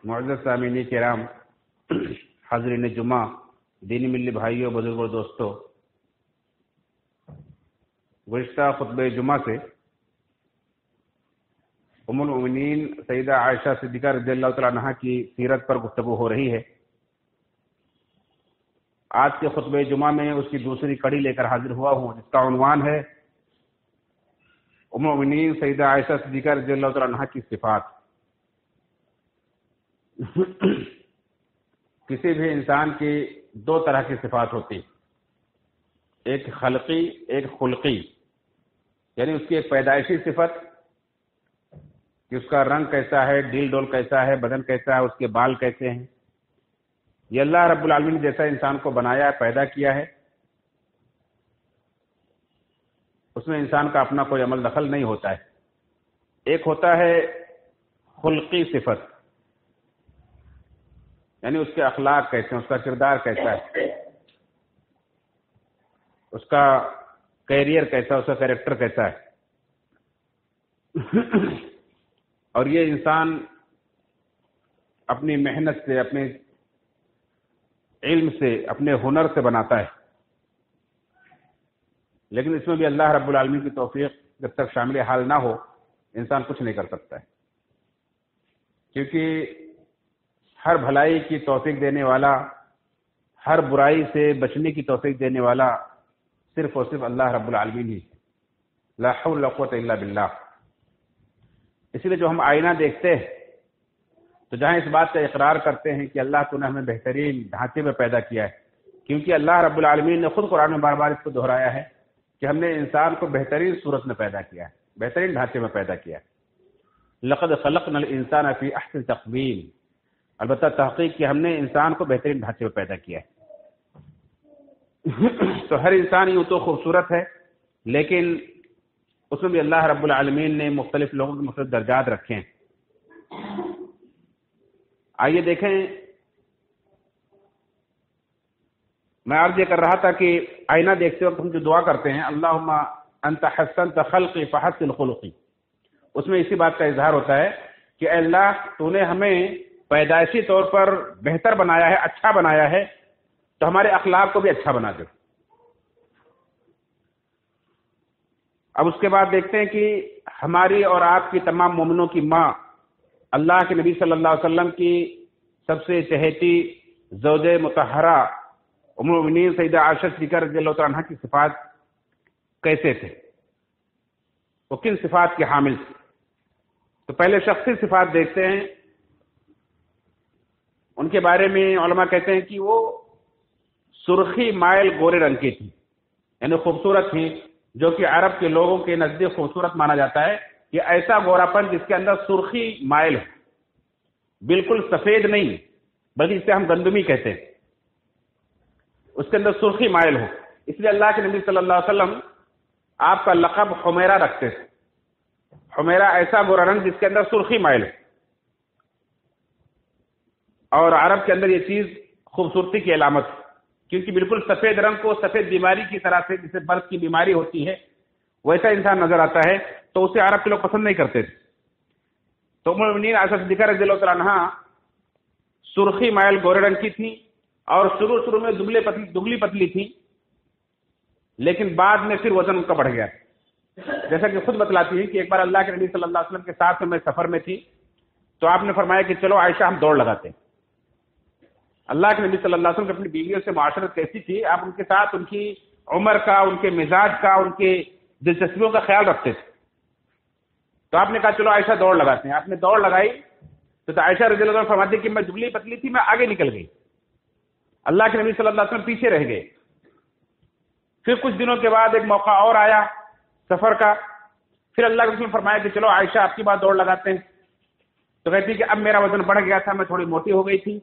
معزز سامعین کرام، حاضرین جمعہ، دینی ملی بھائیوں، بزرگوں، دوستوں، گزشتہ خطبہ جمعہ سے ام المؤمنین سیدہ عائشہ صدیقہ رضی اللہ تعالی عنہا کی سیرت پر گفتگو ہو رہی ہے۔ آج کے خطبہ جمعہ میں اس کی دوسری کڑی لے کر حاضر ہوا ہوں، جس کا عنوان ہے ام المؤمنین سیدہ عائشہ صدیقہ رضی اللہ تعالی عنہا کی صفات۔ کسی بھی انسان کی دو طرح کی صفات ہوتی، ایک خلقی، ایک خلقی، یعنی اس کی ایک پیدائشی صفت کہ اس کا رنگ کیسا ہے، ڈیل ڈول کیسا ہے، بدن کیسا ہے، اس کے بال کیسے ہیں۔ یہ اللہ رب العالمین جیسا انسان کو بنایا ہے، پیدا کیا ہے، اس میں انسان کا اپنا کوئی عمل دخل نہیں ہوتا ہے۔ ایک ہوتا ہے خلقی صفت، یعنی اس کے اخلاق کیسے ہیں، اس کا کردار کیسا ہے، اس کا کیریئر کیسا، اس کا کیریکٹر کیسا ہے۔ اور یہ انسان اپنی محنت سے، اپنے علم سے، اپنے ہنر سے بناتا ہے، لیکن اس میں بھی اللہ رب العالمین کی توفیق جب تک شامل حال نہ ہو، انسان کچھ نہیں کر سکتا ہے، کیونکہ ہر بھلائی کی توفیق دینے والا، ہر برائی سے بچنے کی توفیق دینے والا صرف اور صرف اللہ رب العالمین ہی، لا حول ولا قوت الا باللہ۔ اس لیے جو ہم آئینہ دیکھتے ہیں تو جہاں اس بات کا اقرار کرتے ہیں کہ اللہ تو نے ہمیں بہترین ڈھانچے میں پیدا کیا ہے، کیونکہ اللہ رب العالمین نے خود قرآن میں بار بار اس کو دہرایا ہے کہ ہم نے انسان کو بہترین صورت میں پیدا کیا ہے، بہترین ڈھانچے میں پیدا کیا ہے۔ لقد خلقنا الانسان فی احسن تقویم، البتہ تحقیق کہ ہم نے انسان کو بہترین ڈھانچے میں پیدا کیا ہے۔ تو ہر انسان یوں تو خوبصورت ہے، لیکن اس میں بھی اللہ رب العالمین نے مختلف لوگوں کے مختلف درجات رکھے ہیں۔ آئیے دیکھیں، میں عرض یہ کر رہا تھا کہ آئینہ دیکھتے وقت ہم جو دعا کرتے ہیں، اللہم انت حسنت خلقی فحسن خلقی، اس میں اسی بات کا اظہار ہوتا ہے کہ اے اللہ تو نے ہمیں پیدائشی طور پر بہتر بنایا ہے، اچھا بنایا ہے، تو ہمارے اخلاق کو بھی اچھا بنا دے۔ اب اس کے بعد دیکھتے ہیں کہ ہماری اور آپ کی تمام مومنوں کی ماں، اللہ کے نبی صلی اللہ علیہ وسلم کی سب سے چہیتی زوج مطہرہ ام المؤمنین سیدہ عائشہ صدیقہ رضی اللہ تعالیٰ عنہا کی صفات کیسے تھے، وہ کن صفات کے حامل تھے۔ تو پہلے شخصی صفات دیکھتے ہیں۔ ان کے بارے میں علماء کہتے ہیں کہ وہ سرخی مائل گورے رنگ کی تھی، یعنی خوبصورت تھی، جو کہ عرب کے لوگوں کے نزدیک خوبصورت مانا جاتا ہے کہ ایسا گورا پن جس کے اندر سرخی مائل ہے، بالکل سفید نہیں بلکہ اسے ہم گندمی کہتے ہیں، اس کے اندر سرخی مائل ہو۔ اس لیے اللہ کے نبی صلی اللہ علیہ وسلم آپ کا لقب حمیرہ رکھتے تھے۔ حمیرہ ایسا گورا رنگ جس کے اندر سرخی مائل ہے، اور عرب کے اندر یہ چیز خوبصورتی کی علامت ہے، کیونکہ بالکل سفید رنگ کو سفید بیماری کی طرح سے، جسے برف کی بیماری ہوتی ہے، ویسا انسان نظر آتا ہے، تو اسے عرب کے لوگ پسند نہیں کرتے تھے۔ تو ام المؤمنین عائشہ صدیقہ رضی اللہ تعالیٰ عنہا سرخی مائل گورے رنگ کی تھی، اور شروع میں دبلی پتلی تھی، لیکن بعد میں پھر وزن ان کا بڑھ گیا، جیسا کہ خود بتلاتی ہے کہ ایک بار اللہ کے نبی صلی اللہ علیہ وسلم کے ساتھ میں سفر میں تھی، تو آپ نے فرمایا کہ چلو عائشہ ہم دوڑ لگاتے ہیں۔ اللہ کے نبی صلی اللہ علیہ وسلم کی اپنی بیویوں سے معاشرت کیسی تھی، آپ ان کے ساتھ ان کی عمر کا، ان کے مزاج کا، ان کے دلچسپیوں کا خیال رکھتے تھے۔ تو آپ نے کہا چلو عائشہ دوڑ لگاتے ہیں۔ آپ نے دوڑ لگائی تو عائشہ رضی اللہ عنہا فرماتی کہ میں دبلی پتلی تھی، میں آگے نکل گئی، اللہ کے نبی صلی اللہ علیہ وسلم پیچھے رہ گئے۔ پھر کچھ دنوں کے بعد ایک موقع اور آیا سفر کا، پھر اللہ کے رسول نے فرمایا کہ چلو عائشہ آپ کی بات دوڑ لگاتے ہیں۔ تو کہتی کہ اب میرا وزن بڑھ گیا تھا، میں تھوڑی موٹی ہو گئی تھی،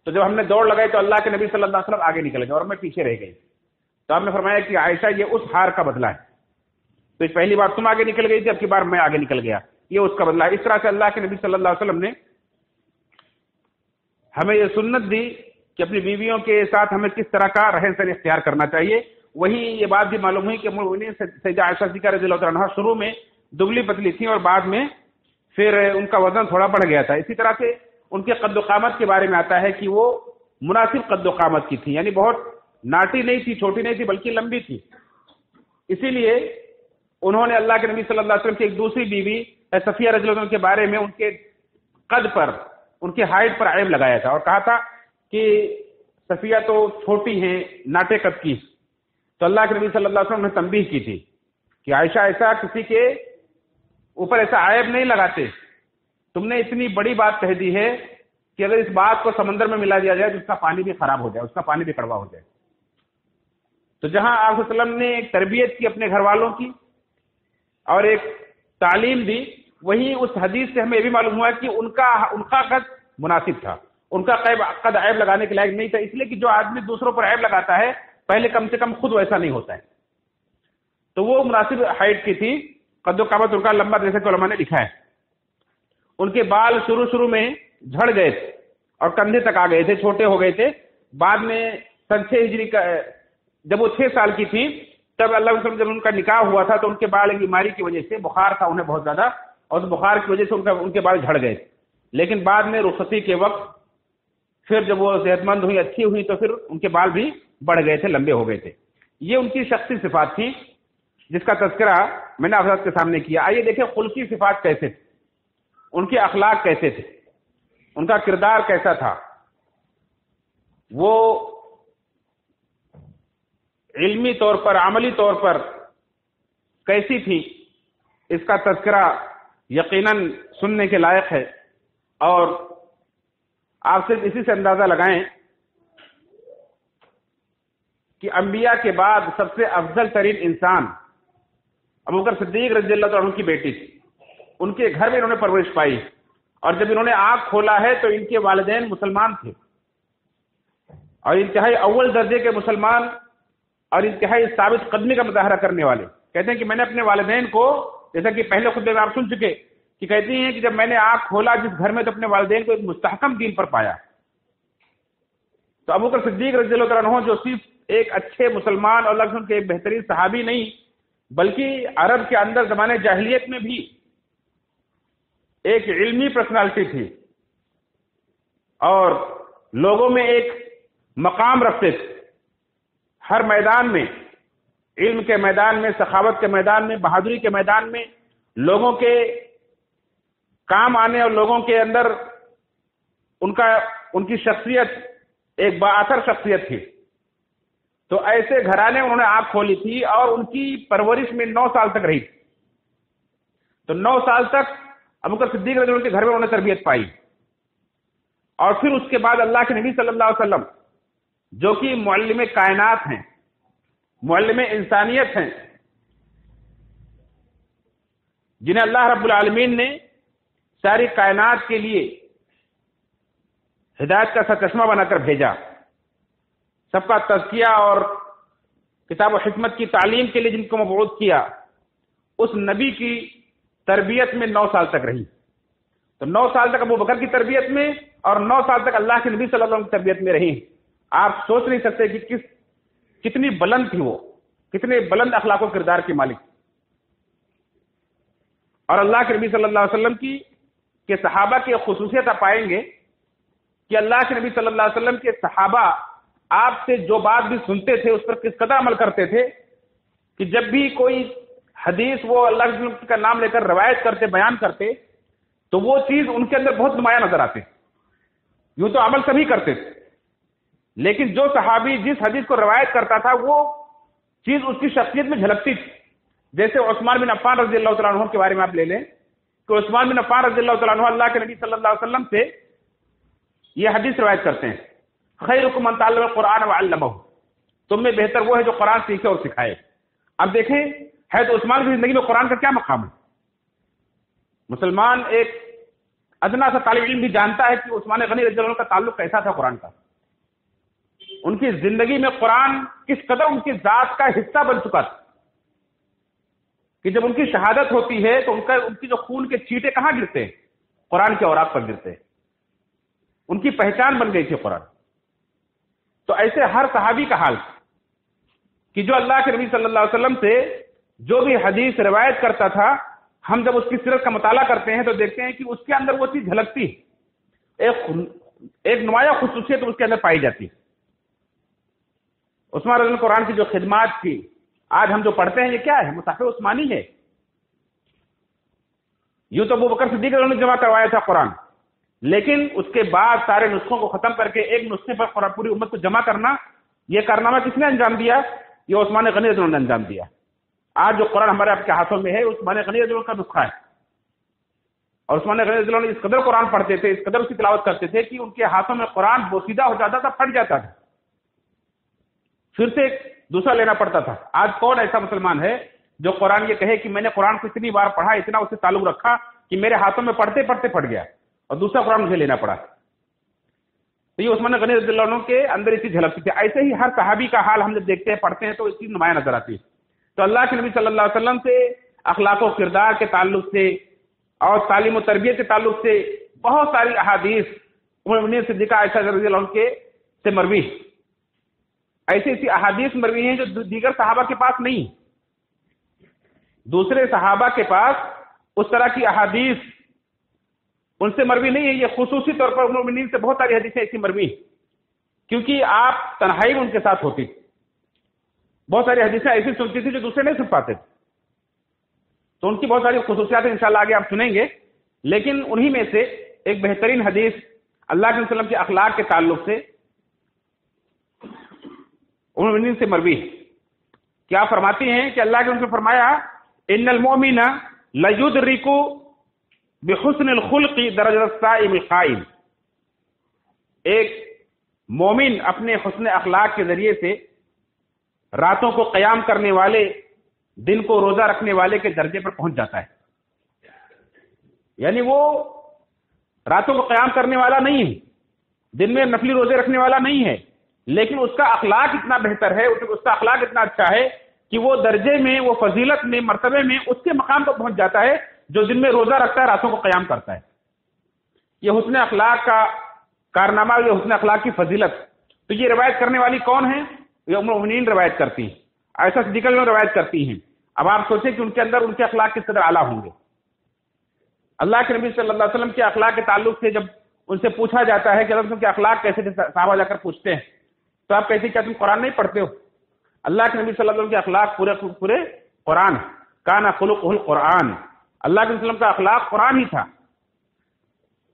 تو جب ہم نے دوڑ لگائی تو اللہ کے نبی صلی اللہ علیہ وسلم آگے نکل گئے اور میں پیچھے رہ گئی۔ تو آپ نے فرمایا کہ عائشہ یہ اس ہار کا بدلہ ہے، تو پہلی بار تم آگے نکل گئی تھی، اب کی بار میں آگے نکل گیا، یہ اس کا بدلہ ہے۔ اس طرح سے اللہ کے نبی صلی اللہ علیہ وسلم نے ہمیں یہ سنت دی کہ اپنی بیویوں کے ساتھ ہمیں کس طرح کا رہن سہن اختیار کرنا چاہیے۔ وہی یہ بات بھی معلوم ہوئی کہ ام المؤمنین سیدہ عائشہ صدیقہ رضی اللہ عنہا شروع میں دبلی پتلی تھی اور بعد میں پھر ان کا وزن تھوڑا بڑھ گیا تھا۔ اسی طرح سے ان کے قد و قامت کے بارے میں آتا ہے کہ وہ مناسب قد و قامت کی تھی، یعنی بہت ناٹی نہیں تھی، چھوٹی نہیں تھی، بلکہ لمبی تھی. اسی لیے انہوں نے اللہ کے نبی صلی اللہ علیہ وسلم کی ایک دوسری بیوی صفیہ رضی اللہ عنہ کے بارے میں ان کے قد پر، ان کے ہائٹ پر عیب لگایا تھا اور کہا تھا کہ صفیہ تو چھوٹی ہیں، ناٹے قد کی. تو اللہ کے نبی صلی اللہ علیہ وسلم نے تنبیہ کی تھی کہ عائشہ ایسا کسی کے اوپر ایسا عیب نہیں لگاتے، تم نے اتنی بڑی بات کہہ دی ہے کہ اگر اس بات کو سمندر میں ملا دیا جائے تو اس کا پانی بھی خراب ہو جائے، اس کا پانی بھی کڑوا ہو جائے. تو جہاں آپ صلی اللہ علیہ وسلم نے ایک تربیت کی اپنے گھر والوں کی اور ایک تعلیم دی، وہیں اس حدیث سے ہمیں یہ بھی معلوم ہوا کہ ان کا قد مناسب تھا، ان کا قد عیب لگانے کے لائق نہیں تھا. اس لیے کہ جو آدمی دوسروں پر عیب لگاتا ہے پہلے کم سے کم خود ویسا نہیں ہوتا ہے. تو وہ مناسب ہائٹ کی تھی، قد و قامت ان کا لمبا، جیسے کہ علماء نے لکھا ہے. ان کے بال شروع میں جھڑ گئے تھے اور کندھے تک آ گئے تھے، چھوٹے ہو گئے تھے. بعد میں سن 6 ہجری کا جب وہ 6 سال کی تھی تب اللہ علیہ وسلم جب ان کا نکاح ہوا تھا تو ان کے بال ایک بیماری کی وجہ سے، بخار تھا انہیں بہت زیادہ، اور اس بخار کی وجہ سے ان کے بال جھڑ گئے. لیکن بعد میں رخصتی کے وقت پھر جب وہ صحت مند ہوئی، اچھی ہوئی، تو پھر ان کے بال بھی بڑھ گئے تھے، لمبے ہو گئے تھے. یہ ان کی شخصی صفات تھی جس کا تذکرہ میں نے آپ حضرات کے سامنے کیا. آئیے دیکھیں خلقی صفات کیسے تھے، ان کے اخلاق کیسے تھے، ان کا کردار کیسا تھا، وہ علمی طور پر، عملی طور پر کیسی تھی. اس کا تذکرہ یقیناً سننے کے لائق ہے. اور آپ صرف اسی سے اندازہ لگائیں کہ انبیاء کے بعد سب سے افضل ترین انسان ابوبکر صدیق رضی اللہ عنہ کی بیٹی تھی. ان کے گھر میں انہوں نے پرورش پائی، اور جب انہوں نے آنکھ کھولا ہے تو ان کے والدین مسلمان تھے، اور انتہائی اول درجے کے مسلمان اور انتہائی ثابت قدمی کا مظاہرہ کرنے والے. کہتے ہیں کہ میں نے اپنے والدین کو، جیسا کہ پہلے خطبے میں آپ سن چکے، کہ کہتی ہیں کہ جب میں نے آنکھ کھولا جس گھر میں تو اپنے والدین کو ایک مستحکم دین پر پایا. تو ابوبکر صدیق رضی اللہ عنہ جو صرف ایک اچھے مسلمان اور اللہ کے رسول کے ایک بہترین صحابی نہیں، بلکہ عرب کے اندر زمانے جاہلیت میں بھی ایک علمی پرسنالٹی تھی اور لوگوں میں ایک مقام رکھتے تھے. ہر میدان میں، علم کے میدان میں، سخاوت کے میدان میں، بہادری کے میدان میں لوگوں کے کام آنے اور لوگوں کے اندر ان کی شخصیت ایک بااثر شخصیت تھی. تو ایسے گھرانے انہوں نے آنکھ کھولی تھی اور ان کی پرورش میں 9 سال تک رہی. تو 9 سال تک ابوبکر صدیق رضی اللہ عنہ کے گھر میں انہوں نے تربیت پائی. اور پھر اس کے بعد اللہ کے نبی صلی اللہ علیہ وسلم جو کہ معلم کائنات ہیں، معلم انسانیت ہیں، جنہیں اللہ رب العالمین نے ساری کائنات کے لیے ہدایت کا سرچشمہ بنا کر بھیجا، سب کا تزکیہ اور کتاب و حکمت کی تعلیم کے لیے جن کو مبعوث کیا، اس نبی کی تربیت میں 9 سال تک رہی. تو 9 سال تک ابو بکر کی تربیت میں اور 9 سال تک اللہ کے نبی صلی اللہ علیہ وسلم کی تربیت میں رہی. آپ سوچ نہیں سکتے کہ کتنی بلند تھی وہ، کتنے بلند اخلاق و کردار کی مالک. اور اللہ کے نبی صلی اللہ علیہ وسلم کے صحابہ کی خصوصیت آپ پائیں گے کہ اللہ کے نبی صلی اللہ علیہ وسلم کے صحابہ آپ سے جو بات بھی سنتے تھے اس پر کس قدر عمل کرتے تھے کہ جب بھی کوئی حدیث وہ اللہ کے نبی کا نام لے کر روایت کرتے، بیان کرتے، تو وہ چیز ان کے اندر بہت نمایاں نظر آتی. یوں تو عمل سبھی کرتے تھے، لیکن جو صحابی جس حدیث کو روایت کرتا تھا وہ چیز اس کی شخصیت میں جھلکتی تھی. جیسے عثمان بن عفان رضی اللہ تعالیٰ عنہ کے بارے میں آپ لے لیں کہ عثمان بن عفان رضی اللہ تعالیٰ عنہ اللہ کے نبی صلی اللہ علیہ وسلم سے یہ حدیث روایت کرتے ہیں، خیرکم من تعلم القرآن وعلمہ، تم میں بہتر وہ ہے جو قرآن سیکھے اور سکھائے. اب دیکھیں حضرت عثمان کی زندگی میں قرآن کا کیا مقام ہے. مسلمان ایک ادنا سا طالب علم بھی جانتا ہے کہ عثمان غنی رضی اللہ عنہ کا تعلق کیسا تھا قرآن کا. ان کی زندگی میں قرآن کس قدر ان کی ذات کا حصہ بن چکا تھا کہ جب ان کی شہادت ہوتی ہے تو ان کی جو خون کے چیٹے کہاں گرتے ہیں؟ قرآن کے اوراق پر گرتے ہیں. ان کی پہچان بن گئی تھی قرآن. تو ایسے ہر صحابی کا حال کہ جو اللہ کے نبی صلی اللہ علیہ وسلم سے جو بھی حدیث روایت کرتا تھا، ہم جب اس کی سیرت کا مطالعہ کرتے ہیں تو دیکھتے ہیں کہ اس کے اندر وہ چیز جھلکتی ہے. ایک نمایاں خصوصیت اس کے اندر پائی جاتی ہے۔ عثمان رضی اللہ عنہ قرآن کی جو خدمات تھی، آج ہم جو پڑھتے ہیں یہ کیا ہے؟ مصحف عثمانی ہے۔ یوں تو ابو بکر صدیق نے جمع کروایا تھا قرآن، لیکن اس کے بعد سارے نسخوں کو ختم کر کے ایک نسخے پر قرآن پوری امت کو جمع کرنا، یہ کارنامہ کس نے انجام دیا؟ یہ عثمان غنی رضی اللہ عنہ نے انجام دیا۔ آج جو قرآن ہمارے آپ کے ہاتھوں میں ہے عثمان غنی رضی اللہ عنہ کا نسخہ ہے، اور عثمان غنی رضی اللہ عنہ اس قدر قرآن پڑھتے تھے، اس قدر اس کی تلاوت کرتے تھے کہ ان کے ہاتھوں میں قرآن بوسیدہ ہو جاتا تھا، پھٹ جاتا تھا، پھر سے دوسرا لینا پڑتا تھا۔ آج کون ایسا مسلمان ہے جو قرآن یہ کہے کہ میں نے قرآن کو اتنی بار پڑھا، اتنا اس سے تعلق رکھا کہ میرے ہاتھوں میں پڑھتے پڑھتے پھٹ گیا اور دوسرا قرآن مجھے لینا پڑا؟ تو یہ عثمان غنی رضی اللہ عنہ کے اندر اسی جھلکتی تھی۔ ایسے ہی ہر صحابی کا حال ہم جب دیکھتے ہیں، پڑھتے ہیں تو اس چیز نمایاں نظر آتی ہے۔ تو اللہ کے نبی صلی اللہ علیہ وسلم سے اخلاق و کردار کے تعلق سے اور تعلیم و تربیت کے تعلق سے بہت ساری احادیث ام المؤمنین صدیقہ عائشہ رضی اللہ عنہ کے سے مروی، ایسی ایسی احادیث مروی ہیں جو دیگر صحابہ کے پاس نہیں، دوسرے صحابہ کے پاس اس طرح کی احادیث ان سے مروی نہیں ہے۔ یہ خصوصی طور پر ام المؤمنین سے بہت ساری حدیثیں ایسی مروی ہیں، کیونکہ آپ تنہائی میں ان کے ساتھ ہوتی تھی، بہت ساری حدیثیں ایسی سنتی تھی جو دوسرے نہیں سن پاتے تھے، تو ان کی بہت ساری خصوصیات انشاءاللہ آگے آپ سنیں گے۔ لیکن انہی میں سے ایک بہترین حدیث اللہ کے وسلم کے اخلاق کے تعلق سے ام المؤمنین سے مروی ہے۔ کیا فرماتی ہیں کہ اللہ کے وسلم نے فرمایا ان المؤمن لیدرک بحسن الخلق درجۃ الصائم القائم، ایک مومن اپنے حسن اخلاق کے ذریعے سے راتوں کو قیام کرنے والے، دن کو روزہ رکھنے والے کے درجے پر پہنچ جاتا ہے۔ یعنی وہ راتوں کو قیام کرنے والا نہیں ہے، دن میں نفلی روزے رکھنے والا نہیں ہے، لیکن اس کا اخلاق اتنا بہتر ہے، اس کا اخلاق اتنا اچھا ہے کہ وہ درجے میں، وہ فضیلت میں، مرتبے میں اس کے مقام پر پہنچ جاتا ہے جو دن میں روزہ رکھتا ہے، راتوں کو قیام کرتا ہے۔ یہ حسن اخلاق کا کارنامہ، یہ حسن اخلاق کی فضیلت۔ تو یہ روایت کرنے والی کون ہے؟ یہ ام المؤمنین روایت کرتی ہیں، عائشہ صدیقہ میں روایت کرتی ہیں۔ اب آپ سوچیں کہ ان کے اندر ان کے اخلاق کس قدر اعلیٰ ہوں گے۔ اللہ کے نبی صلی اللہ علیہ وسلم کے اخلاق کے تعلق سے جب ان سے پوچھا جاتا ہے کہ اللہ کے اخلاق کیسے تھے، صحابہ جا کر پوچھتے ہیں تو آپ کہتے ہیں کیا تم قرآن نہیں پڑھتے ہو؟ اللہ کے نبی صلی اللہ علیہ وسلم کے اخلاق پورے قرآن، کان خلقہ القرآن، اللہ کے وسلم کا اخلاق قرآن ہی تھا۔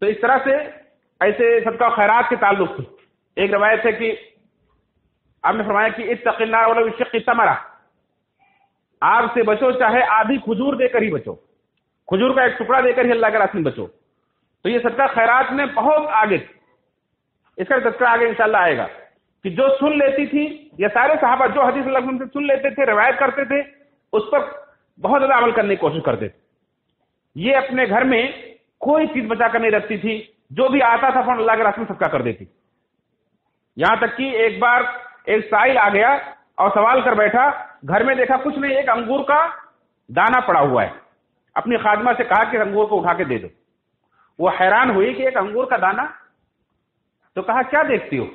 تو اس طرح سے ایسے صدقہ و خیرات کے تعلق سے ایک روایت ہے کہ آپ نے فرمایا کہ اتق النار ولو بشق تمرہ، آگ سے بچو چاہے آدھی کھجور دے کر ہی بچو، کھجور کا ایک ٹکڑا دے کر ہی اللہ کے راستے میں بچو۔ تو یہ صدقہ خیرات میں بہت آگے، اس کا تذکرہ آگے انشاءاللہ آئے گا کہ جو سن لیتی تھی، یہ سارے صحابہ جو حدیث اللہ علیہ وسلم سے سن لیتے تھے، روایت کرتے تھے، اس پر بہت زیادہ عمل کرنے کی کوشش کرتے تھے۔ یہ اپنے گھر میں کوئی چیز بچا کر نہیں رکھتی تھی، جو بھی آتا تھا فوراً اللہ کے راستے میں صدقہ کر دیتی۔ یہاں تک کہ ایک بار ایک سائل آ گیا اور سوال کر بیٹھا، گھر میں دیکھا کچھ نہیں، ایک انگور کا دانہ پڑا ہوا ہے، اپنی خادمہ سے کہا کہ انگور کو اٹھا کے دے دو۔ وہ حیران ہوئی کہ ایک انگور کا دانہ، تو کہا کیا دیکھتی ہو؟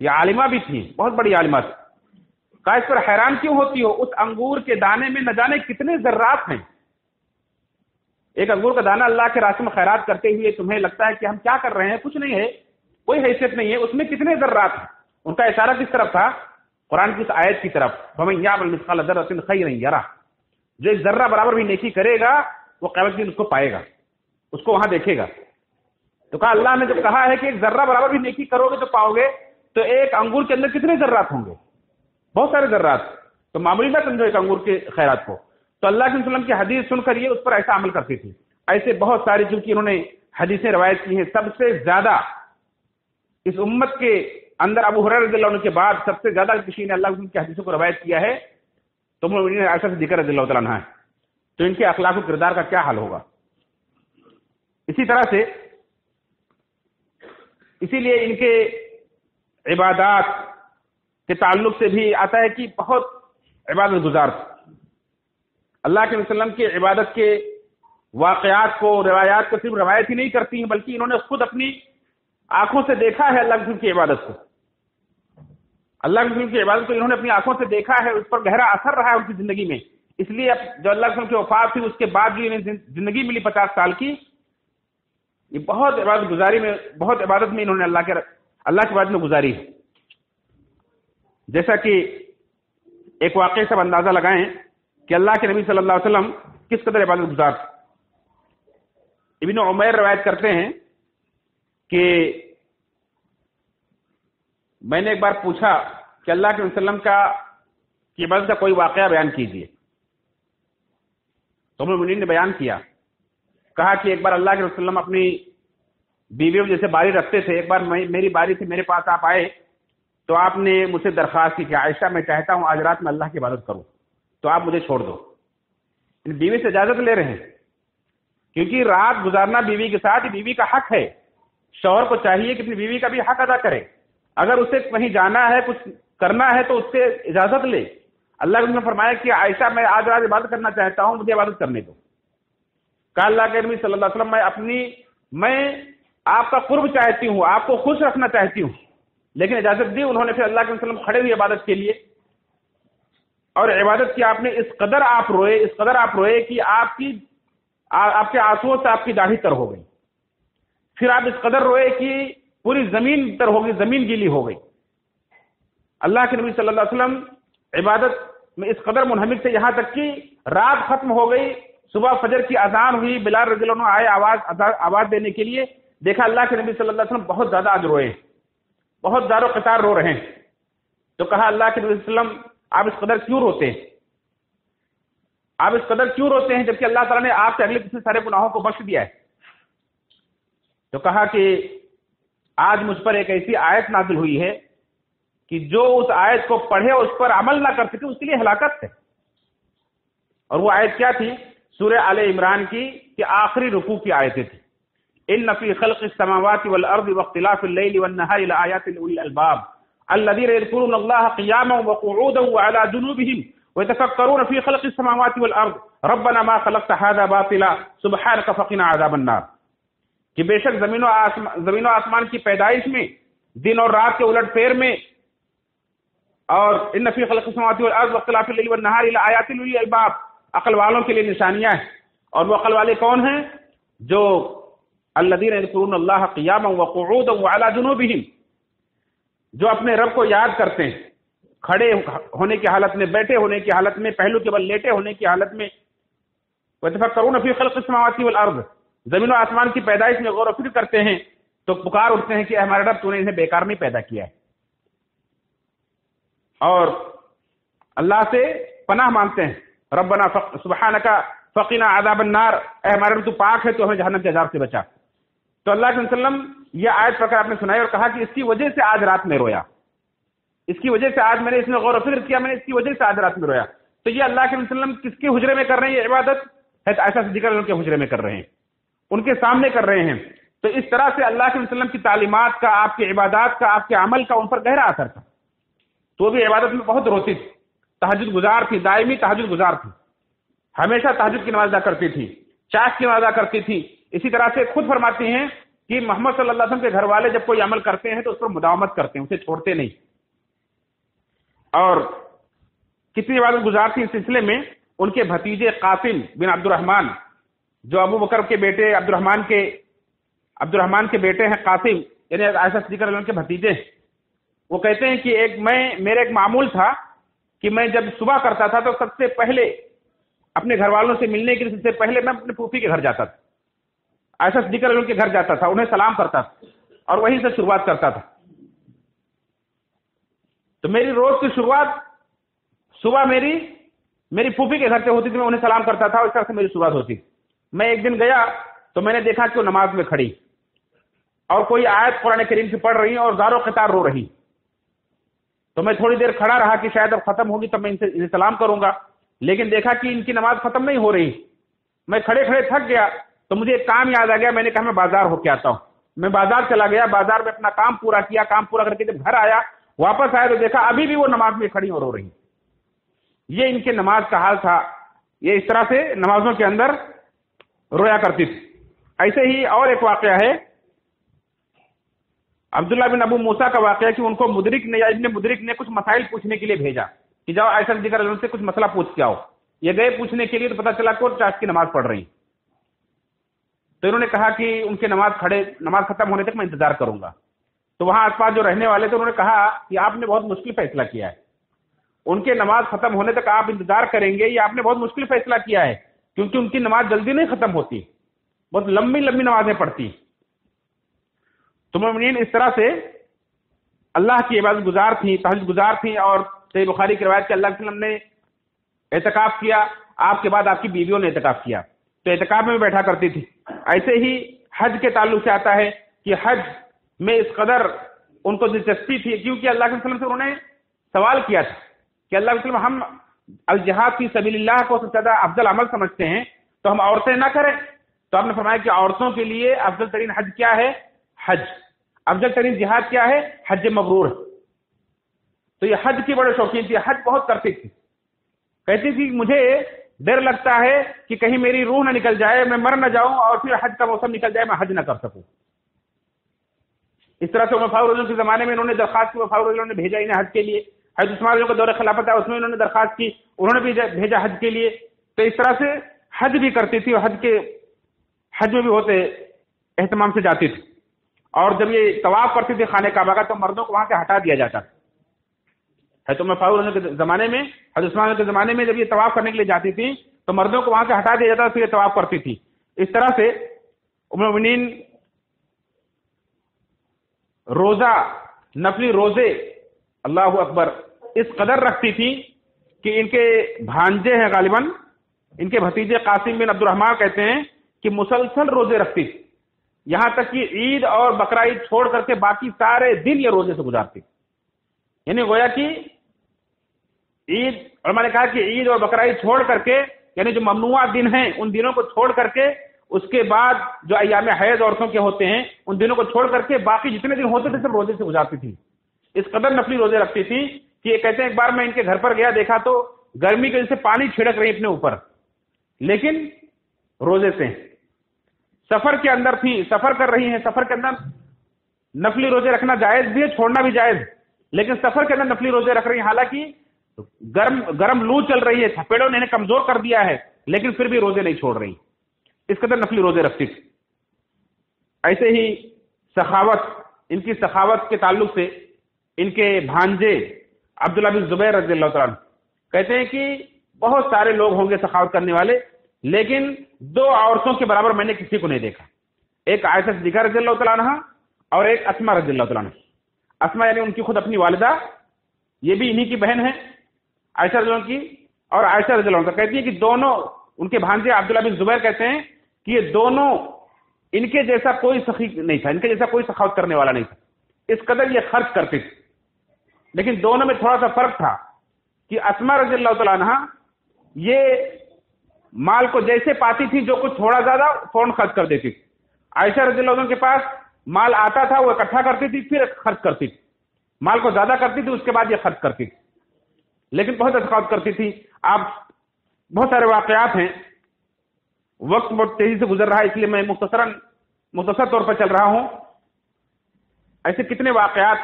یہ عالمہ بھی تھی، بہت بڑی عالمہ تھی۔ کہا اس پر حیران کیوں ہوتی ہو؟ اس انگور کے دانے میں نہ جانے کتنے ذرات ہیں۔ ایک انگور کا دانہ اللہ کے راستے میں خیرات کرتے ہوئے تمہیں لگتا ہے کہ ہم کیا کر رہے ہیں، کچھ نہیں ہے، کوئی حیثیت نہیں ہے، اس میں کتنے ذرات ہیں۔ ان کا اشارہ کس طرف تھا؟ قرآن کی اس آیت کی طرف، فَمَن يَعْمَلْ مِثْقَالَ ذَرَّةٍ خَيْرًا يَرَهُ، جو ایک ذرہ برابر بھی نیکی کرے گا وہ قیامت کے دن اس کو پائے گا، اس کو وہاں دیکھے گا۔ تو کہا اللہ نے جب کہا ہے کہ ایک ذرہ برابر بھی نیکی کرو گے تو پاؤ گے، تو ایک انگور کے اندر کتنے ذرات ہوں گے؟ بہت سارے ذرات۔ تو معمولی نہ سمجھو ایک انگور کے خیرات کو۔ تو اللہ کے وسلم کی حدیث سن کر یہ اس پر ایسا عمل کرتی تھی۔ ایسے بہت ساری چونکہ انہوں نے حدیثیں روایت کی ہیں، سب سے زیادہ اس امت کے اندر ابو ہریرہ رضی اللہ عنہ کے بعد سب سے زیادہ کسی نے اللہ کے وسلم کی حدیثوں کو روایت کیا ہے تو مومنین عائشہ صدیقہ رضی اللہ تعالیٰ عنہ ہے۔ تو ان کے اخلاق و کردار کا کیا حال ہوگا؟ اسی طرح سے اسی لیے ان کے عبادات کے تعلق سے بھی آتا ہے کہ بہت عبادت گزار تھے۔ اللہ کے وسلم کی عبادت کے واقعات کو، روایات کو صرف روایت ہی نہیں کرتی ہیں بلکہ انہوں نے خود اپنی آنکھوں سے دیکھا ہے اللہ کے وسلم کی عبادت کو۔ اللہ کے وسلم کی عبادت کو انہوں نے اپنی آنکھوں سے دیکھا ہے، اس پر گہرا اثر رہا ہے ان کی زندگی میں۔ اس لیے اب جو اللہ کے وسلم کی وفات تھی اس کے بعد بھی انہیں زندگی ملی 50 سال کی، یہ بہت عبادت گزاری میں، بہت عبادت میں انہوں نے اللہ کی بات میں گزاری ہے. جیسا کہ ایک واقعے سے اندازہ لگائیں کہ اللہ کے نبی صلی اللہ علیہ وسلم کس قدر عبادت گزار تھے. ابن عمیر روایت کرتے ہیں کہ میں نے ایک بار پوچھا کہ اللہ کے وسلم کی عبادت کا کوئی واقعہ بیان کیجیے. تو ام المؤمنین نے بیان کیا، کہا کہ ایک بار اللہ کے وسلم اپنی بیویوں جیسے باری رکھتے تھے. ایک بار میری باری سے میرے پاس آپ آئے تو آپ نے مجھ سے درخواست کی کہ عائشہ میں چاہتا ہوں آج رات میں اللہ کی عبادت کروں، تو آپ مجھے چھوڑ دو. بیوی سے اجازت لے رہے ہیں کیونکہ رات گزارنا بیوی کے ساتھ بیوی کا حق ہے. شوہر کو چاہیے کہ اپنی بیوی کا بھی حق ادا کرے. اگر اسے کہیں جانا ہے، کچھ کرنا ہے تو اس سے اجازت لے. اللہ نے فرمایا کہ عائشہ میں آج رات عبادت کرنا چاہتا ہوں، مجھے عبادت کرنے دو. کہا اللہ کے نبی صلی اللہ علیہ وسلم میں آپ کا قرب چاہتی ہوں، آپ کو خوش رکھنا چاہتی ہوں، لیکن اجازت دی. انہوں نے پھر اللہ کے وسلم کھڑے ہوئے عبادت کے لیے اور عبادت کی. آپ نے اس قدر آپ روئے کہ آپ کے آنسوؤں سے آپ کی داڑھی تر ہو گئی. پھر آپ اس قدر روئے کہ پوری زمین تر ہو گئی، زمین گیلی ہو گئی. اللہ کے نبی صلی اللہ علیہ وسلم عبادت میں اس قدر منہمک تھے یہاں تک کہ رات ختم ہو گئی، صبح فجر کی اذان ہوئی، بلال رضی اللہ عنہ آئے آواز دینے کے لیے. دیکھا اللہ کے نبی صلی اللہ علیہ وسلم بہت زیادہ آج روئے، بہت زار و قطار رو رہے ہیں. تو کہا اللہ کے نبی صلی اللہ علیہ وسلم آپ اس قدر کیوں روتے ہیں؟ آپ اس قدر کیوں روتے ہیں جبکہ اللہ تعالیٰ نے آپ سے اگلے پچھلے سارے گناہوں کو بخش دیا ہے؟ تو کہا کہ آج مجھ پر ایک ایسی آیت نازل ہوئی ہے کہ جو اس آیت کو پڑھے اس پر عمل نہ کر سکے اس کے لیے ہلاکت ہے. اور وہ آیت کیا تھی؟ سورہ آل عمران کی کہ آخری رکوع کی آیتیں تھیں. ان فی خلق السماوات والارض واختلاف الليل والنهار لآیات لاولی الالباب الذین یذکرون اللہ قیاما وقعودا وعلى جنوبهم ويتفکرون فی خلق السماوات والارض ربنا ما خلقت هذا باطلا سبحانك فقنا عذاب النار. کہ بے شک زمین و آسمان کی پیدائش میں، دن اور رات کے الٹ پھیر میں، اور ان فی خلق السماوات والارض واختلاف الليل والنهار لآیات لاولی الالباب، عقل والوں کے لیے نشانیاں ہیں. اور وہ عقل والے کون ہیں؟ جو الذین یذکرون اللہ قیاما وقعودا وعلی جنوبہم، جو اپنے رب کو یاد کرتے ہیں کھڑے ہونے کی حالت میں، بیٹھے ہونے کی حالت میں، پہلو کے بل لیٹے ہونے کی حالت میں. وَيَتَفَكَّرُونَ فِي خَلْقِ السَّمَاوَاتِ وَالْأَرْضِ، زمین و آسمان کی پیدائش میں غور و فکر کرتے ہیں تو پکار اٹھتے ہیں کہ ہمارے رب تو نے انہیں بیکار نہیں پیدا کیا ہے. اور اللہ سے پناہ مانگتے ہیں، ربنا سبحانک فقنا عذاب النار، اے ہمارے رب تو پاک ہے تو ہمیں جہنم کے عذاب سے بچا. تو اللہ کے وسلم یہ آیت پڑھ کر آپ نے سنائی اور کہا کہ اس کی وجہ سے آج رات میں رویا، اس کی وجہ سے آج میں نے اس میں غور و فکر کیا، میں نے اس کی وجہ سے آج رات میں رویا. تو یہ اللہ کے وسلم کس کے حجرے میں کر رہے ہیں؟ یہ عبادت ہے عائشہ صدیقہ ان کے حجرے میں کر رہے ہیں، ان کے سامنے کر رہے ہیں. تو اس طرح سے اللہ کے وسلم کی تعلیمات کا، آپ کی عبادات کا، آپ کے عمل کا ان پر گہرا اثر تھا. تو وہ بھی عبادت میں بہت روتی تھی، تہجد گزار تھی، دائمی تہجد گزار تھی، ہمیشہ تہجد کی نماز ادا کرتی تھی، چاش کی نماز ادا کرتی تھی. اسی طرح سے خود فرماتی ہیں کہ محمد صلی اللہ علیہ وسلم کے گھر والے جب کوئی عمل کرتے ہیں تو اس پر مداومت کرتے ہیں، اسے چھوڑتے نہیں. اور کتنی عبادت گزار تھی اس سلسلے میں. ان کے بھتیجے قاسم بن عبد الرحمن، جو ابو بکر کے بیٹے عبد الرحمن کے بیٹے ہیں قاسم، یعنی عائشہ صدیقہ رضی اللہ عنہا کے بھتیجے، وہ کہتے ہیں کہ میرا ایک معمول تھا کہ میں جب صبح کرتا تھا تو سب سے پہلے اپنے گھر والوں سے ملنے کے لیے سب سے پہلے میں اپنے پھوپھی کے گھر جاتا تھا، عائشہ صدیقہ رضی اللہ عنہا کے گھر جاتا تھا، انہیں سلام کرتا تھا اور وہیں سے شروعات کرتا تھا. تو میری روز کی شروعات صبح میری پھوپھی کے گھر سے ہوتی تھی، میں انہیں سلام کرتا تھا اور اس طرح سے میری شروعات ہوتی. میں ایک دن گیا تو میں نے دیکھا کہ وہ نماز میں کھڑی اور کوئی آیت قرآن کریم کی پڑھ رہی اور زار و قطار رو رہی. تو میں تھوڑی دیر کھڑا رہا کہ شاید اب ختم ہوگی تب میں انہیں سلام کروں گا، لیکن دیکھا کہ ان کی نماز ختم نہیں ہو رہی. میں کھڑے کھڑے تھک گیا تو مجھے ایک کام یاد آ گیا. میں نے کہا میں بازار ہو کے آتا ہوں. میں بازار چلا گیا، بازار میں اپنا کام پورا کیا، کام پورا کر کے جب گھر آیا، واپس آیا تو دیکھا ابھی بھی وہ نماز میں کھڑی اور رو رہی. یہ ان کے نماز کا حال تھا. یہ اس طرح سے نمازوں کے اندر رویا کرتی تھی. ایسے ہی اور ایک واقعہ ہے عبداللہ بن ابو موسیٰ کا واقعہ کہ ان کو مدرک نے یا ابن مدرک نے کچھ مسائل پوچھنے کے لیے بھیجا کہ جاؤ عائشہ صدیقہ رضی اللہ عنہا سے کچھ مسئلہ پوچھ کے آؤ. یہ گئے پوچھنے کے لیے تو پتہ چلا کہ وہ چاش کی نماز پڑھ رہی. تو انہوں نے کہا کہ ان کے نماز ختم ہونے تک میں انتظار کروں گا. تو وہاں آس پاس جو رہنے والے تھے انہوں نے کہا کہ آپ نے بہت مشکل فیصلہ کیا ہے. ان کے نماز ختم ہونے تک آپ انتظار کریں گے، یہ آپ نے بہت مشکل فیصلہ کیا ہے، کیونکہ ان کی نماز جلدی نہیں ختم ہوتی، بہت لمبی لمبی نمازیں پڑھتی. تو مومنین اس طرح سے اللہ کی عبادت گزار تھیں، تہجد گزار تھیں. اور صحیح بخاری کی روایت کہ اللہ کے وسلم نے اعتکاف کیا، آپ کے بعد آپ کی بیویوں نے اعتکاف کیا، تو اعتکاف میں بیٹھا کرتی تھی. ایسے ہی حج کے تعلق سے آتا ہے کہ حج میں اس قدر ان کو دلچسپی تھی، کیونکہ اللہ کے وسلم سے انہوں نے سوال کیا تھا کہ اللہ کے وسلم ہم الجہاد فی سبیل اللہ کو سب سے زیادہ افضل عمل سمجھتے ہیں، تو ہم عورتیں نہ کریں. تو آپ نے فرمایا کہ عورتوں کے لیے افضل ترین حج کیا ہے؟ حج. افضل ترین جہاد کیا ہے؟ حج مبرور. تو یہ حج کی بڑے شوقین تھی، حج بہت کرتی تھی. کہتی تھی مجھے ڈر لگتا ہے کہ کہیں میری روح نہ نکل جائے، میں مر نہ جاؤں اور پھر حج کا موسم نکل جائے میں حج نہ کر سکوں. اس طرح سے عمر فاروق رضی اللہ کے زمانے میں انہوں نے درخواست کی، عمر فاروق رضی اللہ نے بھیجا انہیں حج کے لیے. حضرت عثمان رضی اللہ کا دور خلافت ہے، اس میں انہوں نے درخواست کی، انہوں نے بھی بھیجا حج کے لیے. تو اس طرح سے حج بھی کرتی تھی، اور حج میں بھی ہوتے اہتمام سے جاتی تھی. اور جب یہ طواف کرتی تھی خانہ کعبہ کا تو مردوں کو وہاں سے ہٹا دیا جاتا تھا. حضرت عمر فاروق کے زمانے میں، حضرت عثمان کے زمانے میں جب یہ طواف کرنے کے لیے جاتی تھی تو مردوں کو وہاں سے ہٹا دیا جاتا تھا، پھر یہ طواف کرتی تھی. اس طرح سے ام المؤمنین روزہ، نفلی روزے، اللہ اکبر، اس قدر رکھتی تھی کہ ان کے بھانجے ہیں غالباً، ان کے بھتیجے قاسم بن عبد الرحمان کہتے ہیں کہ مسلسل روزے رکھتی تھی، یہاں تک کہ عید اور بقرہ عید چھوڑ کر کے باقی سارے دن یہ روزے سے گزارتی. یعنی گویا کہ عید، علماء نے کہا کہ عید اور بقرہ عید چھوڑ کر کے، یعنی جو ممنوع دن ہیں ان دنوں کو چھوڑ کر کے، اس کے بعد جو ایام حیض عورتوں کے ہوتے ہیں ان دنوں کو چھوڑ کر کے باقی جتنے دن ہوتے تھے سب روزے سے گزارتی تھی. اس قدر نفلی روزے رکھتی تھی کہ یہ کہتے ہیں ایک بار میں ان کے گھر پر گیا، دیکھا تو گرمی کی وجہ سے پانی چھڑک رہی اپنے اوپر، لیکن روزے سے. سفر کے اندر تھی، سفر کر رہی ہیں، سفر کے اندر نفلی روزے رکھنا جائز بھی ہے، چھوڑنا بھی جائز، لیکن سفر کے اندر نفلی روزے رکھ رہی ہیں، حالانکہ گرم لو چل رہی ہے، تھپیڑوں نے انہیں کمزور کر دیا ہے، لیکن پھر بھی روزے نہیں چھوڑ رہی، اس قدر نفلی روزے رکھتی تھی. ایسے ہی سخاوت، ان کی سخاوت کے تعلق سے ان کے بھانجے عبداللہ بن زبیر رضی اللہ تعالیٰ کہتے ہیں کہ بہت سارے لوگ ہوں گے سخاوت کرنے والے، لیکن دو عورتوں کے برابر میں نے کسی کو نہیں دیکھا. ایک عائشہ صدیقہ رضی اللہ تعالیٰ عنہ اور ایک اسماء رضی اللہ تعالیٰ عنہ. اسماء یعنی ان کی خود اپنی والدہ، یہ بھی انہی کی بہن ہے عائشہ رضی اللہ عنہ کی، اور عائشہ رضی اللہ عنہ کہتی ہے کہ دونوں ان کے بھانجے عبداللہ بن زبیر کہتے ہیں کہ یہ دونوں ان کے جیسا کوئی سخی نہیں تھا، ان کے جیسا کوئی سخاوت کرنے والا نہیں تھا، اس قدر یہ خرچ کرتے تھے. لیکن دونوں میں تھوڑا سا فرق تھا کہ اسماء رضی اللہ تعالیٰ عنہ یہ مال کو جیسے پاتی تھی جو کچھ تھوڑا زیادہ فوراً خرچ کر دیتی تھی. عائشہ رضی اللہ عنہ کے پاس مال آتا تھا، وہ اکٹھا کرتی تھی پھر خرچ کرتی تھی، مال کو زیادہ کرتی تھی اس کے بعد یہ خرچ کرتی تھی، لیکن بہت سخاوت کرتی تھی. آپ بہت سارے واقعات ہیں، وقت بہت تیزی سے گزر رہا ہے اس لیے میں مختصر طور پر چل رہا ہوں. ایسے کتنے واقعات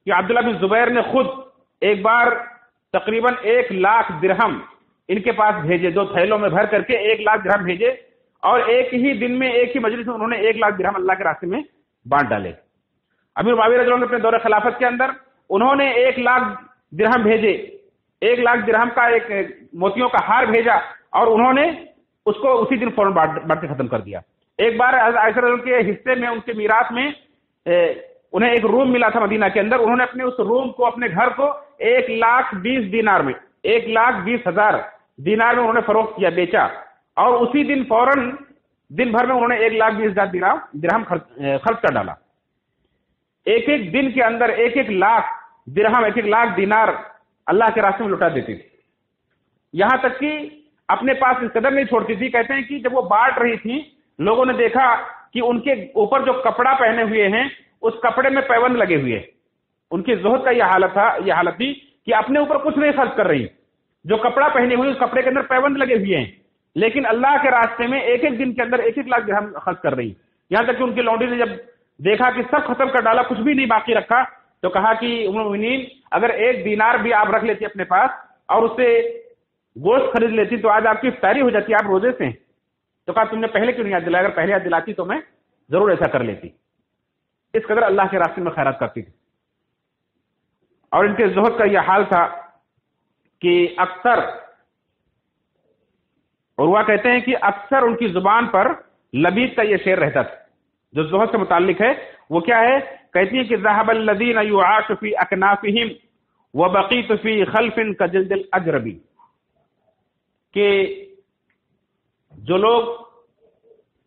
کہ عبداللہ بن زبیر نے خود ایک بار تقریباً 1,00,000 درہم ان کے پاس بھیجے، 2 تھیلوں میں بھر کر کے 1,00,000 درہم بھیجے، اور ایک ہی دن میں ایک ہی مجلس میں انہوں نے 1,00,000 درہم اللہ کے راستے میں بانٹ ڈالے. امیر معاویہ رضی اللہ عنہ اپنے دور خلافت کے اندر انہوں نے 1,00,000 درہم بھیجے، 1,00,000 درہم کا ایک موتیوں کا ہار بھیجا، اور انہوں نے اس کو اسی دن فوراً بانٹ کے ختم کر دیا. ایک بار عائشہ رضی اللہ عنہ کے حصے میں، ان کے میراث میں انہیں ایک روم ملا تھا مدینہ کے اندر، انہوں نے اپنے اس روم کو، اپنے گھر کو 1,20,000 دینار میں، 1,20,000 دینار میں انہوں نے فروخت کیا، بیچا، اور اسی دن فوراً دن بھر میں انہوں نے 1,20,000 درہم خرچ کر ڈالا. ایک ایک دن کے اندر 1,00,000 درہم، 1,00,000 دینار اللہ کے راستے میں لٹا دیتی تھی. یہاں تک کہ اپنے پاس اس قدر نہیں چھوڑتی تھی. کہتے ہیں کہ جب وہ بانٹ رہی تھی لوگوں نے دیکھا کہ ان کے اوپر جو کپڑا پہنے ہوئے ہیں اس کپڑے میں پیوند لگے ہوئے. ان کی زہد کا یہ حالت تھی کہ اپنے اوپر کچھ نہیں خرچ کر رہی، جو کپڑا پہنے ہوئے اس کپڑے کے اندر پیوند لگے ہوئے ہیں، لیکن اللہ کے راستے میں ایک ایک دن کے اندر 1,00,000 درہم خرچ کر رہی. یہاں تک کہ ان کی لونڈی نے جب دیکھا کہ سب ختم کر ڈالا، کچھ بھی نہیں باقی رکھا، تو کہا کہ ام المؤمنین اگر 1 دینار بھی آپ رکھ لیتی اپنے پاس اور اس سے گوشت خرید لیتی تو آج آپ کی افطاری ہو جاتی، آپ روزے سے. تو کہا تم نے پہلے کیوں نہیں یاد دلایا؟ اگر پہلے یاد دلاتی تو میں ضرور ایسا کر لیتی. اس قدر اللہ کے راستے میں خیرات کرتی تھی. اور ان کے زہد کا یہ حال تھا کہ اکثر عروہ کہتے ہیں کہ اکثر ان کی زبان پر لبید کا یہ شعر رہتا تھا جو زہد سے متعلق ہے. وہ کیا ہے؟ کہتی ہیں کہ ذهب الذين يعاش في اكنافهم وبقيت في خلف كجلد الاجربي، کہ جو لوگ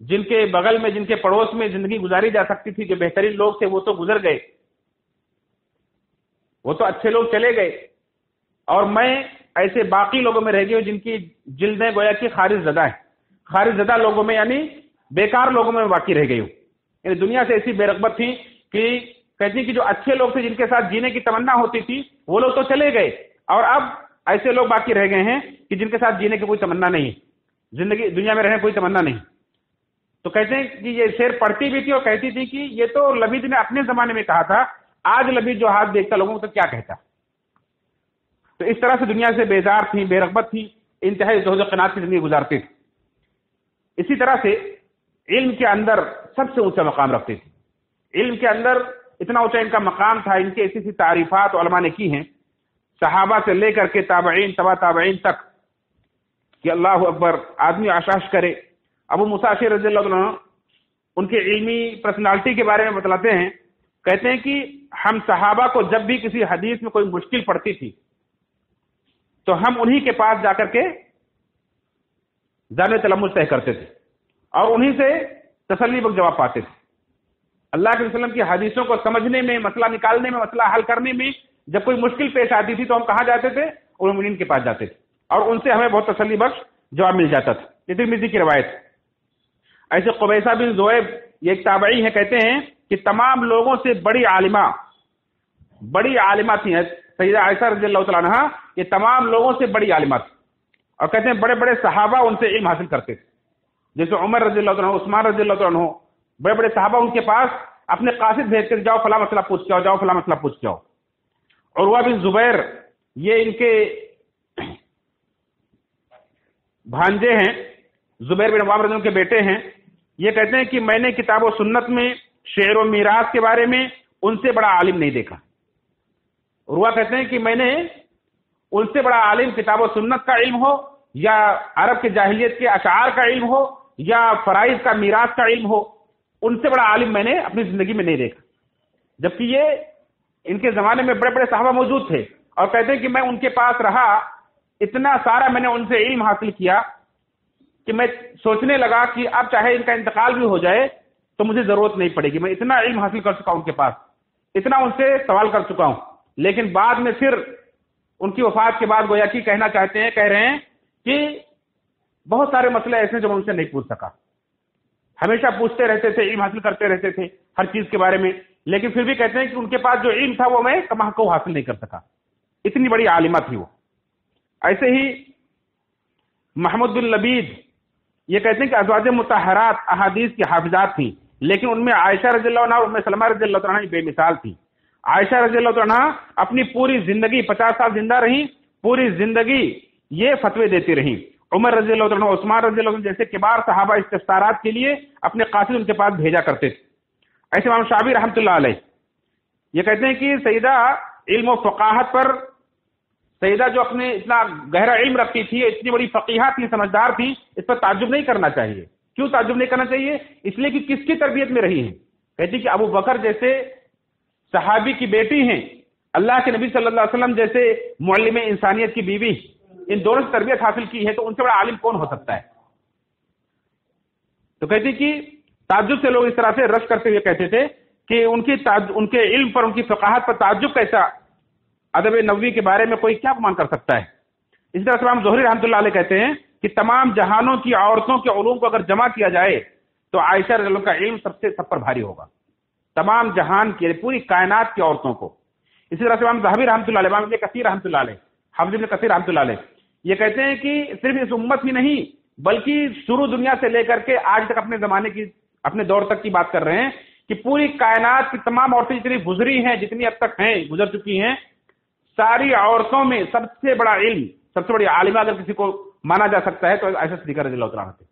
جن کے بغل میں، جن کے پڑوس میں زندگی گزاری جا سکتی تھی، جو بہترین لوگ تھے، وہ تو گزر گئے، وہ تو اچھے لوگ چلے گئے، اور میں ایسے باقی لوگوں میں رہ گئی ہوں جن کی جلدیں گویا کہ خارج زدہ ہیں. خارج زدہ لوگوں میں یعنی بیکار لوگوں میں باقی رہ گئی ہوں. یعنی دنیا سے ایسی بے رغبت تھی کہ کہتی کہ جو اچھے لوگ تھے، جن کے ساتھ جینے کی تمنا ہوتی تھی، وہ لوگ تو چلے گئے، اور اب ایسے لوگ باقی رہ گئے ہیں کہ جن کے ساتھ جینے کی کوئی تمنا نہیں، زندگی دنیا میں رہنے کی کوئی تمنا نہیں. تو کہتے ہیں کہ یہ شعر پڑھتی بھی تھی اور کہتی تھی کہ یہ تو لبید نے اپنے زمانے میں کہا تھا، آج لبید جو ہاتھ دیکھتا لوگوں کو تو کیا کہتا. تو اس طرح سے دنیا سے بیزار تھی، بے رغبت تھی، انتہائی زہد و قناعت کی زندگی گزارتی تھی. اسی طرح سے علم کے اندر سب سے اونچا مقام رکھتے تھے. علم کے اندر اتنا اونچا ان کا مقام تھا، ان کی ایسی ایسی تعریفات علماء نے کی ہیں صحابہ سے لے کر کے تابعین، تبع تابعین تک، کہ اللہ اکبر آدمی آشاش کرے. ابو موسیٰ اشعری رضی اللہ عنہ ان کے علمی پرسنالٹی کے بارے میں بتلاتے ہیں، کہتے ہیں کہ ہم صحابہ کو جب بھی کسی حدیث میں کوئی مشکل پڑتی تھی تو ہم انہی کے پاس جا کر کے جامع تلمذ طے کرتے تھے اور انہی سے تسلی بخش جواب پاتے تھے. اللہ کے وسلم کی حدیثوں کو سمجھنے میں، مسئلہ نکالنے میں، مسئلہ حل کرنے میں جب کوئی مشکل پیش آتی تھی تو ہم کہاں جاتے تھے؟ المؤمنین کے پاس جاتے تھے اور ان سے ہمیں بہت تسلی بخش جواب مل جاتا تھا. یہ ترمذی کی روایت. ایسے قبیصہ بن ذؤیب یہ ایک تابعی ہے، کہتے ہیں کہ تمام لوگوں سے بڑی عالمہ تھیں سیدہ عائشہ رضی اللہ تعالیٰ عنہا. یہ تمام لوگوں سے بڑی عالمہ تھی اور کہتے ہیں بڑے بڑے صحابہ ان سے علم حاصل کرتے تھے، جیسے عمر رضی اللہ عنہ، عثمان رضی اللہ عنہ، بڑے بڑے صحابہ ان کے پاس اپنے قاصد بھیج کر جاؤ فلاں مسئلہ پوچھ کے آؤ، جاؤ فلاں مسئلہ پوچھ کے آؤ. عروہ بن زبیر یہ ان کے بھانجے ہیں، زبیر بن عوام رضی اللہ عنہ کے بیٹے ہیں. یہ کہتے ہیں کہ میں نے کتاب و سنت میں شعر و میراث کے بارے میں ان سے بڑا عالم نہیں دیکھا. عروہ کہتے ہیں کہ میں نے ان سے بڑا عالم کتاب و سنت کا علم ہو یا عرب کے جاہلیت کے اشعار کا علم ہو یا فرائض کا میراث کا علم ہو، ان سے بڑا عالم میں نے اپنی زندگی میں نہیں دیکھا. جبکہ یہ ان کے زمانے میں بڑے بڑے صحابہ موجود تھے اور کہتے ہیں کہ میں ان کے پاس رہا، اتنا سارا میں نے ان سے علم حاصل کیا کہ میں سوچنے لگا کہ اب چاہے ان کا انتقال بھی ہو جائے تو مجھے ضرورت نہیں پڑے گی، میں اتنا علم حاصل کر چکا ہوں ان کے پاس، اتنا ان سے سوال کر چکا ہوں. لیکن بعد میں پھر ان کی وفات کے بعد گویا کہ کہہ رہے ہیں کہ بہت سارے مسئلے ایسے جو میں ان سے نہیں پوچھ سکا. ہمیشہ پوچھتے رہتے تھے، علم حاصل کرتے رہتے تھے ہر چیز کے بارے میں، لیکن پھر بھی کہتے ہیں کہ ان کے پاس جو علم تھا وہ میں کما کو حاصل نہیں کر سکا. اتنی بڑی عالمہ تھی وہ. ایسے ہی محمود بن لبید یہ کہتے ہیں کہ ازواج مطہرات احادیث کی حافظات تھیں، لیکن ان میں عائشہ رضی اللہ عنہ اور ام سلمہ رضی اللہ عنہ بے مثال تھی. عائشہ رضی اللہ عنہ اپنی پوری زندگی 50 سال زندہ رہیں، پوری زندگی یہ فتوے دیتی رہیں. عمر رضی اللہ عنہ، عثمان رضی اللہ عنہ جیسے کبار صحابہ استفسارات کے لیے اپنے قاصد ان کے پاس بھیجا کرتے تھے. ایسے امام شافعی رحمۃ اللہ علیہ یہ کہتے ہیں کہ سیدہ علم و فقاہت پر، سیدہ جو اپنے اتنا گہرا علم رکھتی تھی، اتنی بڑی فقیہہ تھی، سمجھدار تھی، اس پر تعجب نہیں کرنا چاہیے. کیوں تعجب نہیں کرنا چاہیے؟ اس لیے کہ کس کی تربیت میں رہی ہیں. کہتی کہ ابو بکر جیسے صحابی کی بیٹی ہیں، اللہ کے نبی صلی اللہ علیہ وسلم جیسے معلم انسانیت کی بیوی، ان دونوں سے تربیت حاصل کی ہے، تو ان سے بڑا عالم کون ہو سکتا ہے؟ تو کہتی کہ تعجب سے لوگ اس طرح سے رش کرتے ہوئے کہتے تھے کہ ان کے علم پر، ان کی فقاہت پر تعجب کیسا، ادب نبوی کے بارے میں کوئی کیا گمان کر سکتا ہے. اسی طرح سے امام زہری رحمۃ اللہ علیہ کہتے ہیں کہ تمام جہانوں کی عورتوں کے علوم کو اگر جمع کیا جائے تو عائشہ رضی اللہ عنہ کا علم سب پر بھاری ہوگا، تمام جہان کی، پوری کائنات کی عورتوں کو. اسی طرح سے امام ذہبی رحمۃ اللہ علیہ، امام ابن کثیر رحمۃ اللہ علیہ، حافظ ابن کثیر رحمۃ اللہ علیہ یہ کہتے ہیں کہ صرف اس امت ہی نہیں بلکہ شروع دنیا سے لے کر کے آج تک اپنے زمانے کی، اپنے دور تک کی بات کر رہے ہیں کہ پوری کائنات کی تمام عورتیں جتنی گزری ہیں، جتنی اب تک ہیں، گزر چکی ہیں، ساری عورتوں میں سب سے بڑا علم، سب سے بڑی عالمہ اگر کسی کو مانا جا سکتا ہے تو عائشہ صدیقہ رضی اللہ عنہا تھے.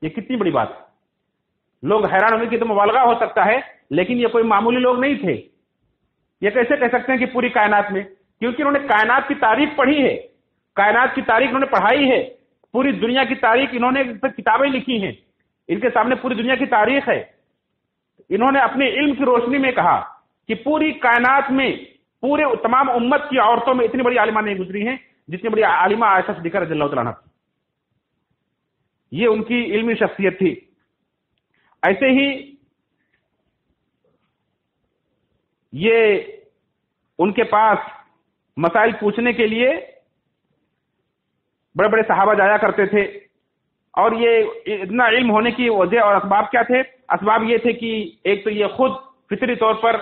یہ کتنی بڑی بات. لوگ حیران ہونے کی تو مبالغہ ہو سکتا ہے، لیکن یہ کوئی معمولی لوگ نہیں تھے. یہ کیسے کہہ سکتے ہیں کہ پوری کائنات میں؟ کیونکہ انہوں نے کائنات کی تاریخ پڑھی ہے، کائنات کی تاریخ انہوں نے پڑھائی ہے، پوری دنیا کی تاریخ انہوں نے کتابیں لکھی ہیں، ان کے سامنے پوری دنیا کی تاریخ ہے. انہوں نے اپنے علم کی روشنی میں کہا کہ پوری کائنات میں پورے تمام امت کی عورتوں میں اتنی بڑی عالمہ نہیں گزری ہیں جتنی بڑی عالمہ عائشہ صدیقہ رضی اللہ تعالیٰ عنہا تھی. یہ ان کی علمی شخصیت تھی. ایسے ہی یہ ان کے پاس مسائل پوچھنے کے لیے بڑے بڑے صحابہ جایا کرتے تھے. اور یہ اتنا علم ہونے کی وجہ اور اسباب کیا تھے؟ اسباب یہ تھے کہ ایک تو یہ خود فطری طور پر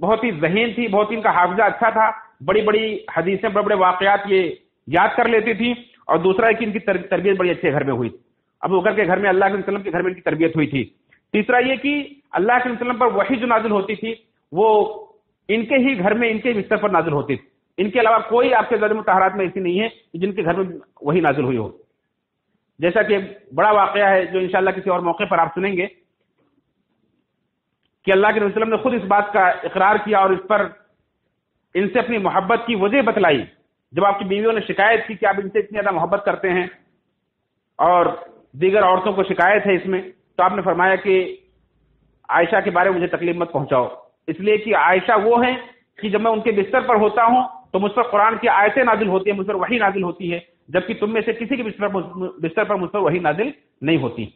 بہت ہی ذہین تھی، بہت ہی ان کا حافظہ اچھا تھا، بڑی بڑی حدیثیں، بڑے بڑے واقعات یہ یاد کر لیتی تھی. اور دوسرا ہے کہ ان کی تربیت بڑی اچھے گھر میں ہوئی. ابو بکر کے گھر میں، اللہ کے وسلم کے گھر میں ان کی تربیت ہوئی تھی. تیسرا یہ کہ اللہ کے وسلم پر وحی جو نازل ہوتی تھی وہ ان کے ہی گھر میں، ان کے بستر پر نازل ہوتی تھی. ان کے علاوہ کوئی آپ کے ازواج مطہرات میں ایسی نہیں ہے جن کے گھر میں وحی نازل ہوئی ہو. جیسا کہ بڑا واقعہ ہے جو انشاءاللہ کسی اور موقع پر آپ سنیں گے کہ اللہ کے نبی صلی اللہ علیہ وسلم نے خود اس بات کا اقرار کیا اور اس پر ان سے اپنی محبت کی وجہ بتلائی. جب آپ کی بیویوں نے شکایت کی کہ آپ ان سے اتنی زیادہ محبت کرتے ہیں اور دیگر عورتوں کو شکایت ہے اس میں، تو آپ نے فرمایا کہ عائشہ کے بارے میں مجھے تکلیف مت پہنچاؤ، اس لیے کہ عائشہ وہ ہیں کہ جب میں ان کے بستر پر ہوتا ہوں تو مجھ پر قرآن کی آیتیں نازل ہوتی ہیں، مجھ پر وحی نازل ہوتی ہے، جبکہ تم میں سے کسی کے بستر پر مجھ پر وحی نازل نہیں ہوتی.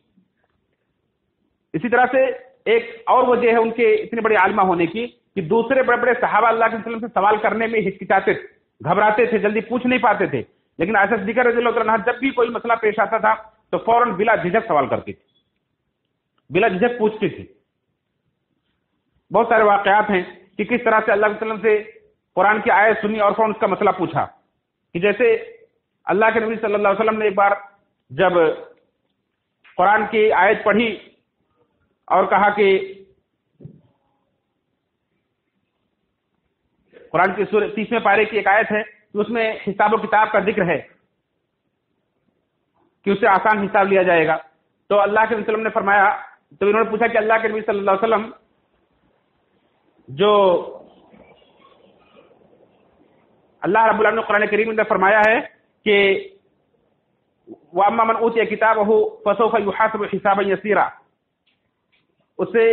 اسی طرح سے ایک اور وجہ ہے ان کے اتنے بڑے عالمہ ہونے کی کہ دوسرے بڑے بڑے صحابہ اللہ کے وسلم سے سوال کرنے میں ہچکچاتے تھے، گھبراتے تھے، جلدی پوچھ نہیں پاتے تھے. لیکن عائشہ صدیقہ رضی اللہ عنہا جب بھی کوئی مسئلہ پیش آتا تھا تو فوراً بلا جھجک سوال کرتی تھی، بلا جھجک پوچھتی تھی. بہت سارے واقعات ہیں کہ کس طرح سے اللہ کے وسلم سے قرآن کی آیت سنی اور فوراً اس کا مسئلہ پوچھا. کہ جیسے اللہ کے نبی صلی اللہ علیہ وسلم نے ایک بار جب قرآن کی آیت پڑھی اور کہا کہ قرآن کی سورہ 30ویں پارے کی ایک آیت ہے کہ اس میں حساب و کتاب کا ذکر ہے کہ اس سے آسان حساب لیا جائے گا. تو اللہ کے نبی صلی اللہ علیہ وسلم نے فرمایا، تو انہوں نے پوچھا کہ اللہ کے نبی صلی اللہ علیہ وسلم جو اللہ رب العالمین نے قرآن کریم میں فرمایا ہے کہ وَأَمَّا مَنْ أُوتِيَ كِتَابَهُ فَسَوْفَ يُحَاسَبُ حِسَابًا يَسِيرًا، اس سے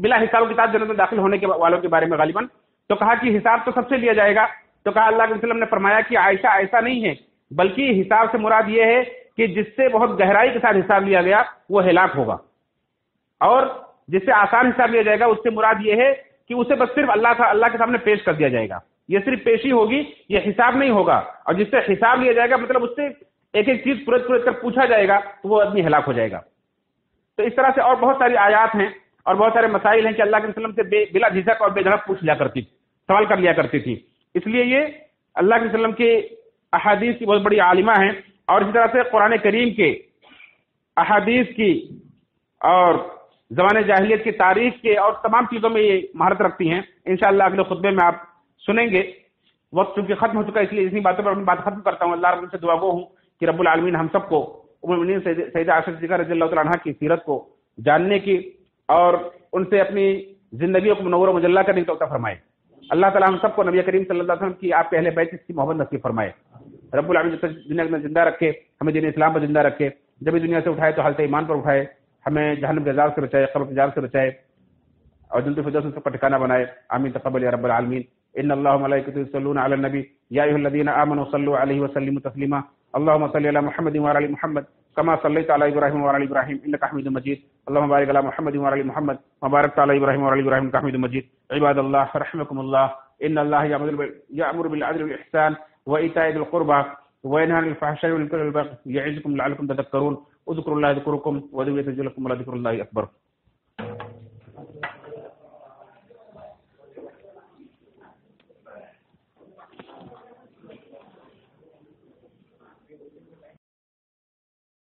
بلا حساب و کتاب جنت میں داخل ہونے کے والوں کے بارے میں غالباً تو کہا کہ حساب تو سب سے لیا جائے گا. تو کہا اللہ کے وسلم نے فرمایا کہ عائشہ ایسا نہیں ہے، بلکہ حساب سے مراد یہ ہے کہ جس سے بہت گہرائی کے ساتھ حساب لیا گیا وہ ہلاک ہوگا، اور جس سے آسان حساب لیا جائے گا اس سے مراد یہ ہے کہ اسے بس صرف اللہ کے سامنے پیش کر دیا جائے گا. یہ صرف پیشی ہوگی، یہ حساب نہیں ہوگا. اور جس سے حساب لیا جائے گا مطلب اس سے ایک ایک چیز پرت کر پوچھا جائے گا تو وہ آدمی ہلاک ہو جائے گا. تو اس طرح سے اور بہت ساری آیات ہیں اور بہت سارے مسائل ہیں کہ اللہ کے وسلم سے بلا جھجک اور بے دھڑک پوچھ لیا کرتی تھی، سوال کر لیا کرتی تھی. اس لیے یہ اللہ کے وسلم کے احادیث کی بہت بڑی عالمہ ہیں. اور اسی طرح سے قرآن کریم کے احادیث کی اور زمانے جاہلیت کی تاریخ کے اور تمام چیزوں میں یہ مہارت رکھتی ہیں. انشاءاللہ اگلے خطبے میں آپ سنیں گے. وقت چونکہ ختم ہو چکا ہے اس لیے اتنی باتوں پر اپنی بات ختم کرتا ہوں. اللہ رب سے دعا گو ہوں کہ رب العالمین ہم سب کو ام المؤمنین سیدہ عائشہ صدیقہ رضی اللہ تعالیٰ عنہا کی سیرت کو جاننے کی اور ان سے اپنی زندگیوں کو منور و مجلہ کرنے کی توفیق فرمائے. اللہ تعالیٰ ہم سب کو نبی کریم صلی اللہ علیہ وسلم کی آپ کے اہل بیت کی محبت نصیب فرمائے. رب العالمین جب تک دنیا میں زندہ رکھے، ہمیں دین اسلام پر زندہ رکھے. جب بھی دنیا سے اٹھائے تو حالت ایمان پر اٹھائے. ہمیں جہنم کے عذاب سے بچائے، قبر کے عذاب سے بچائے اور جنت الفردوس میں سب کا ٹھکانہ بنائے. آمین تقبل یا رب العالمین. ان اللہ وملائکته یصلون علی النبی یا ایھا الذین آمنوا صلوا علیہ وسلموا تسلیما. اللهم صل علی محمد وعلى ال محمد كما صليت على ابراهيم وعلى ال ابراهيم انك حميد مجيد. اللهم بارك على محمد وعلى ال محمد وبارك على ابراهيم وعلى ال ابراهيم انك حميد مجيد. عباد الله رحمكم الله، ان الله يأمر بالعدل والاحسان وايتاء ذي القربى وينهى عن الفحشاء والمنكر والبغي يعظكم لعلكم تذكرون. اذكروا الله يذكركم وادعوه يستجب لكم ولذكر الله اكبر.